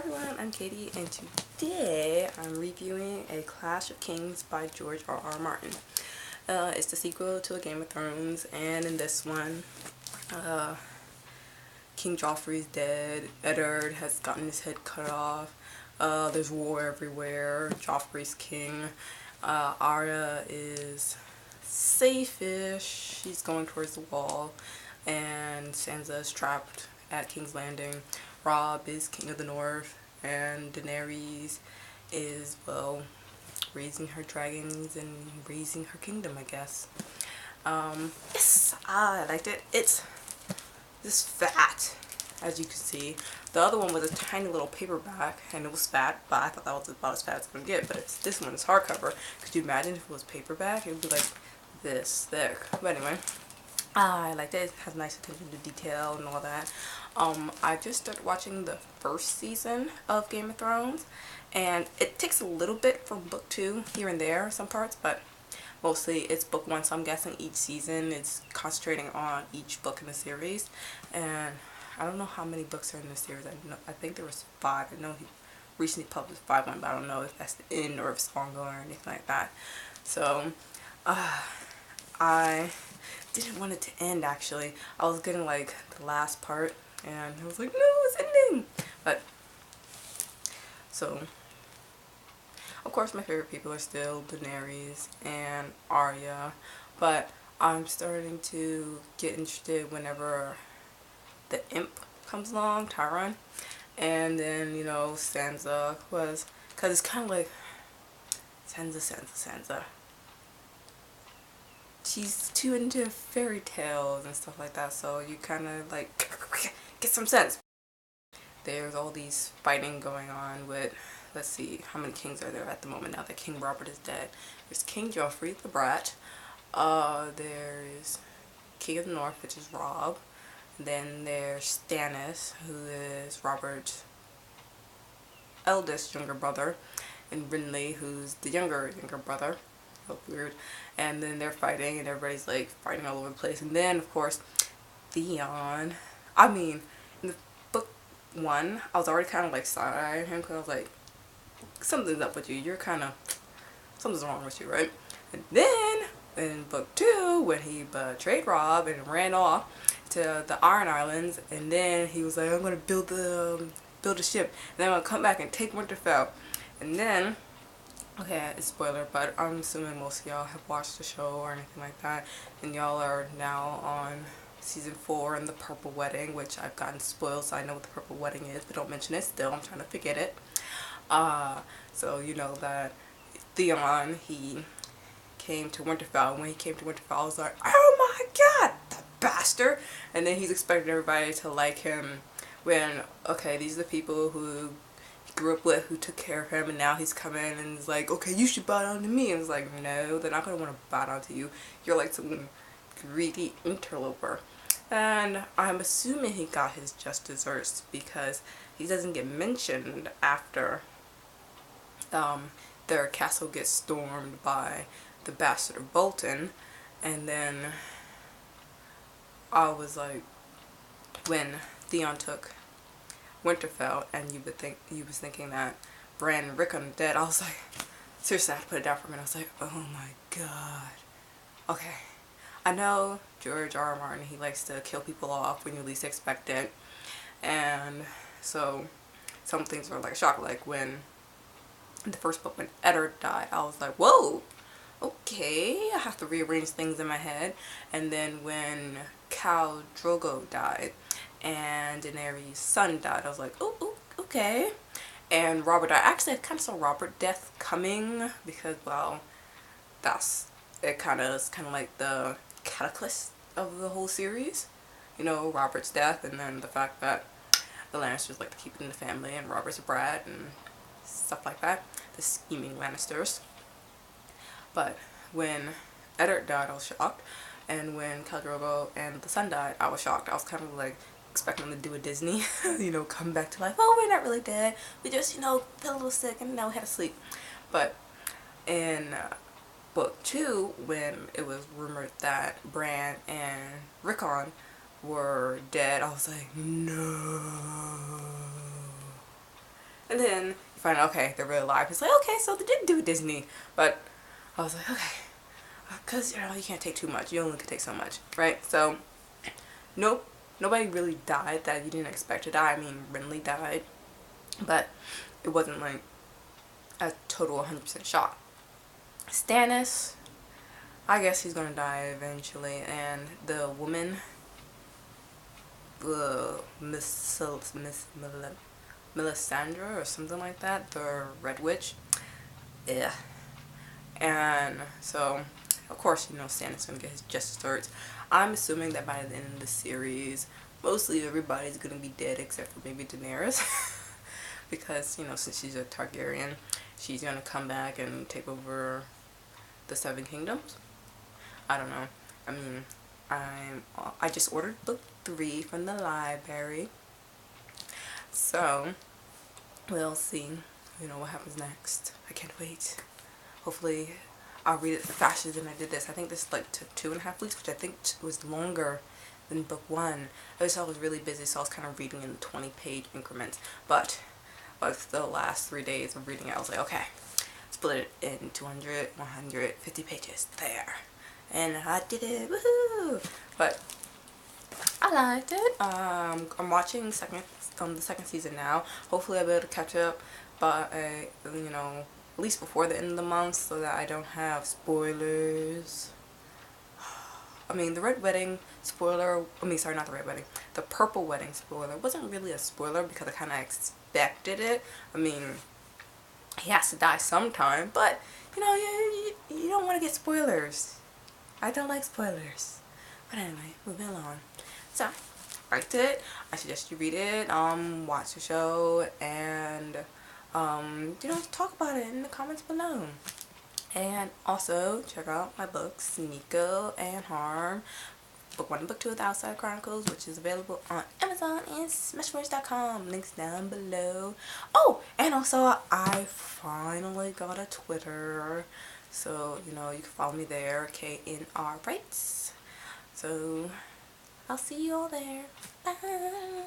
everyone, I'm Katie, and today I'm reviewing A Clash of Kings by George R.R. Martin. It's the sequel to A Game of Thrones, and in this one, King Joffrey's dead, Eddard has gotten his head cut off, there's war everywhere, Joffrey's king, Arya is safe-ish, she's going towards the wall, and Sansa is trapped at King's Landing. Robb is king of the north, and Daenerys is, well, raising her dragons and raising her kingdom, I guess. Yes, I liked it. It's this fat, as you can see. The other one was a tiny little paperback, and it was fat, but I thought that was about as fat as it's gonna get. But this one is hardcover. Could you imagine if it was paperback? It would be like this thick. But anyway, I liked it. It has nice attention to detail and all that. I just started watching the first season of Game of Thrones, and it takes a little bit from book 2 here and there, some parts, but mostly it's book 1, so I'm guessing each season is concentrating on each book in the series. And I don't know how many books are in the series. I think there was 5. I know he recently published 5 one, but I don't know if that's the end or if it's ongoing or anything like that. So I didn't want it to end, actually. I was getting like the last part and I was like, no, it's ending. But so of course my favorite people are still Daenerys and Arya, but I'm starting to get interested whenever the imp comes along, Tyrion, and then, you know, Sansa was, because it's kind of like Sansa. She's too into fairy tales and stuff like that, so you kind of like get some sense. There's all these fighting going on with, let's see, how many kings are there at the moment now that King Robert is dead. There's King Joffrey the Brat, there's King of the North, which is Robb, then there's Stannis, who is Robert's eldest younger brother, and Renly, who's the younger brother. Weird. And then they're fighting and everybody's like fighting all over the place. And then of course Theon, I mean, in the book 1 I was already kind of like side-eyeing him because I was like, something's up with you, you're kind of, something's wrong with you, right? And then in book 2, when he betrayed Robb and ran off to the Iron Islands, and then he was like, I'm gonna build a ship, and then I'm gonna come back and take Winterfell. And then, okay, it's spoiler, but I'm assuming most of y'all have watched the show or anything like that, and y'all are now on season 4 and the Purple Wedding, which I've gotten spoiled, so I know what the Purple Wedding is, but don't mention it still. I'm trying to forget it. So you know that Theon, he came to Winterfell, and when he came to Winterfell, I was like, oh my god, the bastard! And then he's expecting everybody to like him when, okay, these are the people who grew up with, who took care of him, and now he's coming and is like, okay, you should bow down to me. And it's like, no, they're not going to want to bow down to you. You're like some greedy interloper. And I'm assuming he got his just desserts because he doesn't get mentioned after their castle gets stormed by the bastard of Bolton. And then I was like, when Theon took Winterfell and you was thinking that Bran and Rickon are dead, I was like, seriously, I had to put it down for a minute. I was like, oh my god. Okay, I know George R.R. Martin, he likes to kill people off when you least expect it, and so some things were like a shock. Like when in the first book, when Eddard died, I was like, whoa, okay, I have to rearrange things in my head. And then when Khal Drogo died and Daenerys' son died, I was like, oh, okay. And Robert died. Actually, I kind of saw Robert death coming because, well, that's, it kind of is kind of like the catalyst of the whole series. You know, Robert's death, and then the fact that the Lannisters like to keep it in the family, and Robert's a brat and stuff like that. The scheming Lannisters. But when Eddard died, I was shocked. And when Khal Drogo and the son died, I was shocked. I was kind of like expecting them to do a Disney, you know, come back to life. Oh, we're not really dead. We just, you know, felt a little sick and now we had to sleep. But in book 2, when it was rumored that Bran and Rickon were dead, I was like, no. And then you find out, okay, they're really alive. It's like, okay, so they didn't do Disney. But I was like, okay, because, you know, you can't take too much. You only can take so much, right? So, nope, nobody really died that you didn't expect to die. I mean, Renly died, but it wasn't like a total 100% shock. Stannis, I guess he's gonna die eventually, and the woman, Melisandre or something like that, the Red Witch, yeah. And so, of course, you know, Stannis gonna get his just desserts. I'm assuming that by the end of the series, mostly everybody's gonna be dead except for maybe Daenerys. Because, you know, since she's a Targaryen, she's gonna come back and take over the Seven Kingdoms. I don't know. I mean, I just ordered book 3 from the library. So, we'll see, you know, what happens next. I can't wait. Hopefully, I'll read it faster than I did this. I think this like took 2.5 weeks, which I think was longer than book 1. I was really busy, so I was kind of reading in 20-page increments. But with the last 3 days of reading it, I was like, okay, split it in 200, 150 pages. There. And I did it. Woohoo! But I liked it. I'm watching the second season now. Hopefully I'll be able to catch up by, you know, at least before the end of the month, so that I don't have spoilers. I mean, the Red Wedding spoiler, I mean, sorry, not the Red Wedding, the Purple Wedding spoiler wasn't really a spoiler because I kind of expected it. I mean, he has to die sometime, but, you know, you don't want to get spoilers. I don't like spoilers. But anyway, moving along. So, liked it. I suggest you read it, watch the show, and, you know, talk about it in the comments below. And also, check out my books, Niko and Harm. Book 1 and Book 2 of the Outside Chronicles, which is available on Amazon and Smashwords.com. Links down below. Oh, and also, I finally got a Twitter. So, you know, you can follow me there, KNR Brights. So, I'll see you all there. Bye.